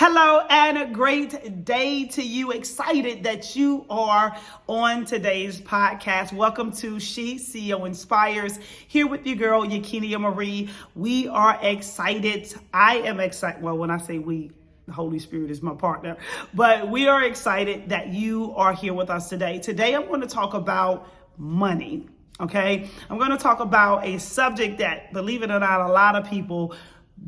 Hello and a great day to you. Excited that you are on today's podcast. Welcome to SheCEO Inspires. Here with your girl, Yakinea Marie. We are excited. I am excited. Well, when I say we, the Holy Spirit is my partner. But we are excited that you are here with us today. Today, I'm going to talk about money. Okay? I'm going to talk about a subject that, believe it or not, a lot of people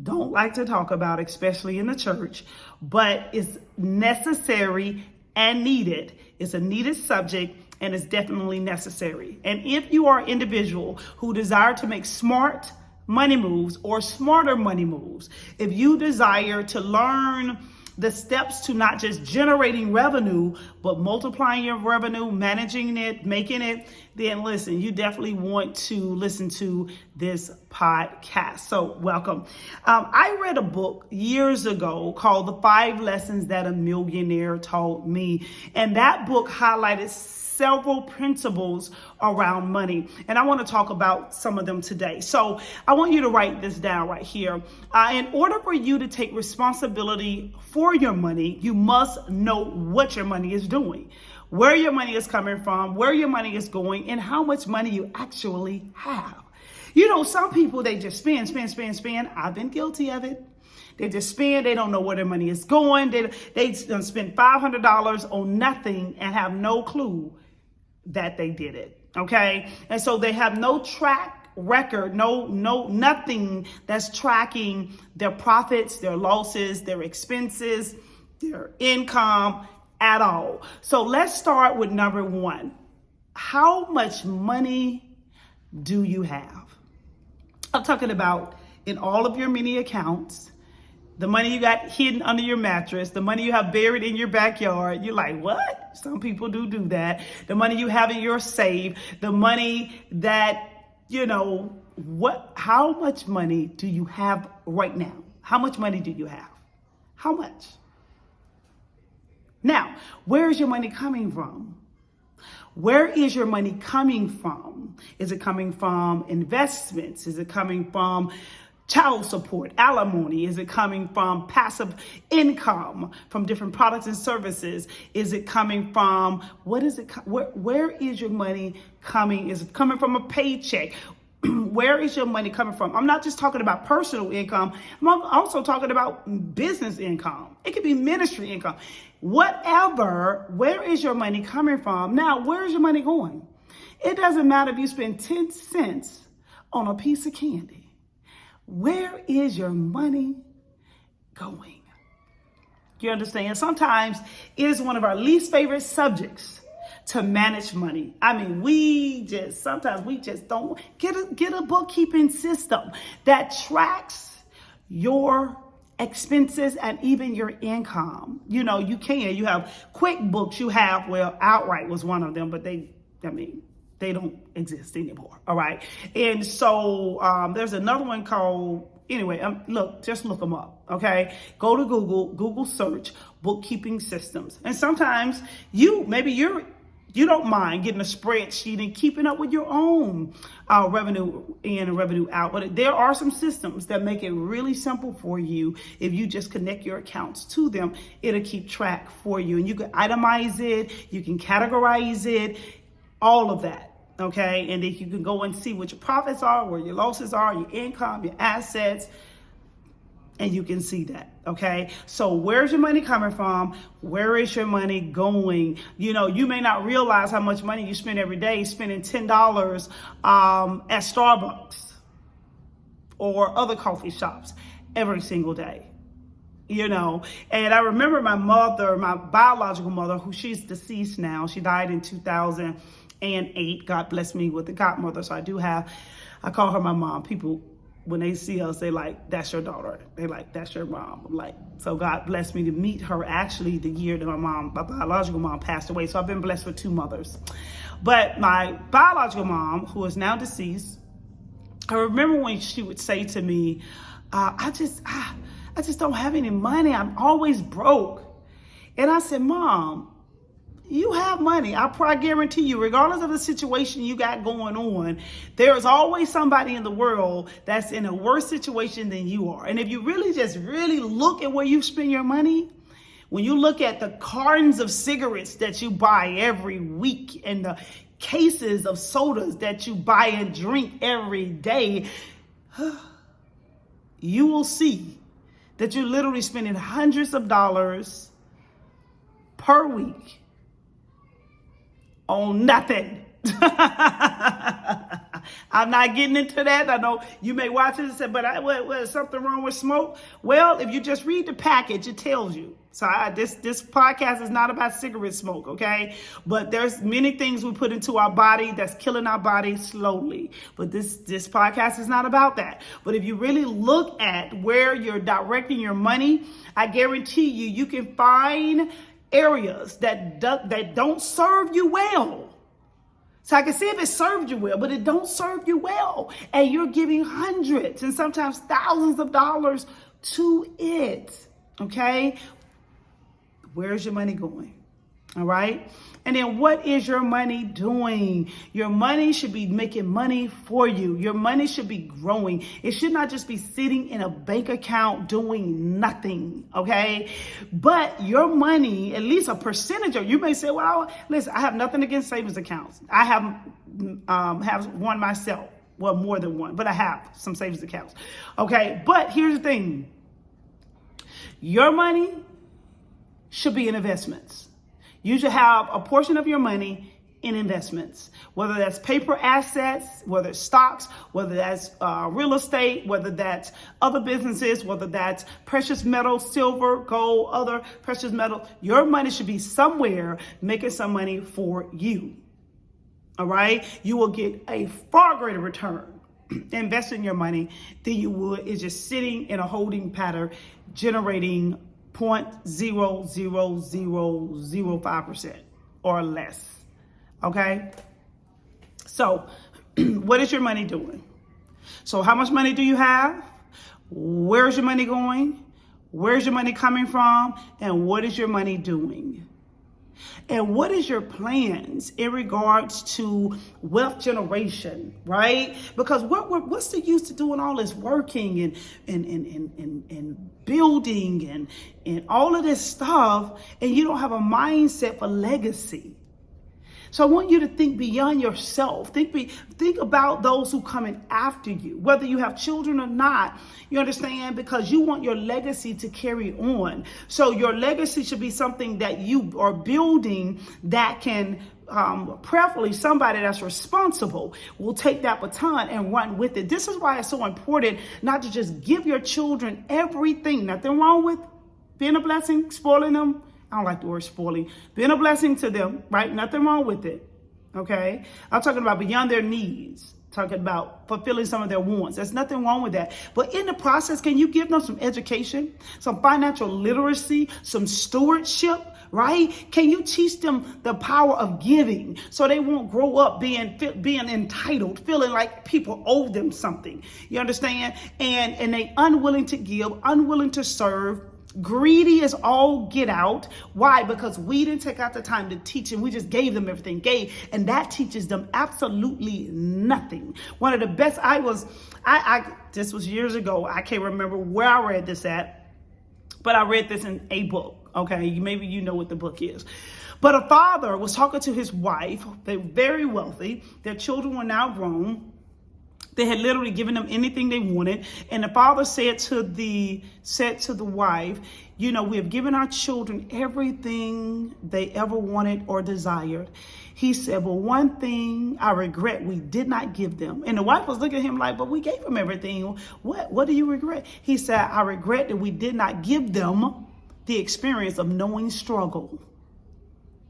don't like to talk about, especially in the church, but it's necessary and needed. It's a needed subject and it's definitely necessary. And if you are an individual who desire to make smart money moves or smarter money moves, if you desire to learn the steps to not just generating revenue, but multiplying your revenue, managing it, making it, then listen, you definitely want to listen to this podcast. So welcome. I read a book years ago called The 5 Lessons That a Millionaire Taught Me. And that book highlighted several principles around money. And I want to talk about some of them today. So I want you to write this down right here. In order for you to take responsibility for your money, you must know what your money is doing, where your money is coming from, where your money is going, and how much money you actually have. You know, some people, they just spend. I've been guilty of it. They just spend. They don't know where their money is going. They spend $500 on nothing and have no clue that they did it. Okay. And so they have no track record, nothing that's tracking their profits, their losses, their expenses, their income at all. So let's start with number 1. How much money do you have? I'm talking about in all of your mini accounts, the money you got hidden under your mattress, the money you have buried in your backyard. You're like, what? Some people do that. The money you have in your safe, the money that, how much money do you have right now? How much money do you have? How much? Now, where is your money coming from? Where is your money coming from? Is it coming from investments? Is it coming from child support, alimony? Is it coming from passive income from different products and services? Is it coming from, where is your money coming? Is it coming from a paycheck? Where is your money coming from? I'm not just talking about personal income. I'm also talking about business income. It could be ministry income. Whatever, where is your money coming from? Now, where is your money going? It doesn't matter if you spend 10 cents on a piece of candy. Where is your money going? You understand? Sometimes it is one of our least favorite subjects to manage money. I mean, sometimes we just don't get a bookkeeping system that tracks your expenses and even your income. You have QuickBooks, Outright was one of them, but they don't exist anymore. All right. And so there's another one called, just look them up. Okay. Go to Google search bookkeeping systems. And sometimes you don't mind getting a spreadsheet and keeping up with your own revenue in and revenue out. But there are some systems that make it really simple for you. If you just connect your accounts to them, it'll keep track for you. And you can itemize it. You can categorize it, all of that. Okay. And then you can go and see what your profits are, where your losses are, your income, your assets, and you can see that. Okay. So where's your money coming from? Where is your money going? You may not realize how much money you spend every day spending $10 at Starbucks or other coffee shops every single day. And I remember my mother, my biological mother, who she's deceased now. She died in 2008. God bless me with a godmother. So I call her my mom. People, when they see us, they like, that's your daughter. They like, that's your mom. I'm like, so God blessed me to meet her actually the year that my biological mom passed away. So I've been blessed with 2 mothers. But my biological mom, who is now deceased, I remember when she would say to me, I just don't have any money. I'm always broke. And I said, Mom, you have money. I guarantee you, regardless of the situation you got going on, there is always somebody in the world that's in a worse situation than you are. And if you really look at where you spend your money, when you look at the cartons of cigarettes that you buy every week and the cases of sodas that you buy and drink every day, you will see that you're literally spending hundreds of dollars per week on nothing. I'm not getting into that. I know you may watch it and say, but is something wrong with smoke? Well, if you just read the package, it tells you. So this podcast is not about cigarette smoke, okay? But there's many things we put into our body that's killing our body slowly. But this podcast is not about that. But if you really look at where you're directing your money, I guarantee you can find areas that don't serve you well. So I can see if it served you well, but it don't serve you well. And you're giving hundreds and sometimes thousands of dollars to it. Okay? Where's your money going? All right? And then what is your money doing? Your money should be making money for you. Your money should be growing. It should not just be sitting in a bank account doing nothing, okay? But your money, at least a percentage of, you may say, well, listen, I have nothing against savings accounts. I have one myself. Well, more than one, but I have some savings accounts. Okay, but here's the thing. Your money should be in investments. You should have a portion of your money in investments, whether that's paper assets, whether it's stocks, whether that's real estate, whether that's other businesses, whether that's precious metals, silver, gold, other precious metal. Your money should be somewhere making some money for you. All right? You will get a far greater return investing your money than you would is just sitting in a holding pattern generating 0.00005% or less. Okay? So, what is your money doing? So, how much money do you have? Where's your money going? Where's your money coming from? And what is your money doing? And what is your plans in regards to wealth generation, right? Because what's the use to doing all this working and building and all of this stuff, and you don't have a mindset for legacy? So I want you to think beyond yourself. Think about those who coming after you, whether you have children or not. You understand? Because you want your legacy to carry on. So your legacy should be something that you are building that can, prayerfully, somebody that's responsible will take that baton and run with it. This is why it's so important not to just give your children everything. Nothing wrong with being a blessing, spoiling them. I don't like the word spoiling. Being a blessing to them, right? Nothing wrong with it, okay? I'm talking about beyond their needs, talking about fulfilling some of their wants. There's nothing wrong with that. But in the process, can you give them some education, some financial literacy, some stewardship, right? Can you teach them the power of giving so they won't grow up being entitled, feeling like people owe them something? You understand? And they unwilling to give, unwilling to serve, greedy as all get out. Why? Because we didn't take out the time to teach them. We just gave them everything, and that teaches them absolutely nothing. One of the best, this was years ago. I can't remember where I read this at, but I read this in a book. Okay, maybe you know what the book is. But a father was talking to his wife. They were very wealthy. Their children were now grown. They had literally given them anything they wanted. And the father said to the wife, you know, we have given our children everything they ever wanted or desired. He said, but one thing I regret we did not give them. And the wife was looking at him like, but we gave them everything. What do you regret? He said, I regret that we did not give them the experience of knowing struggle.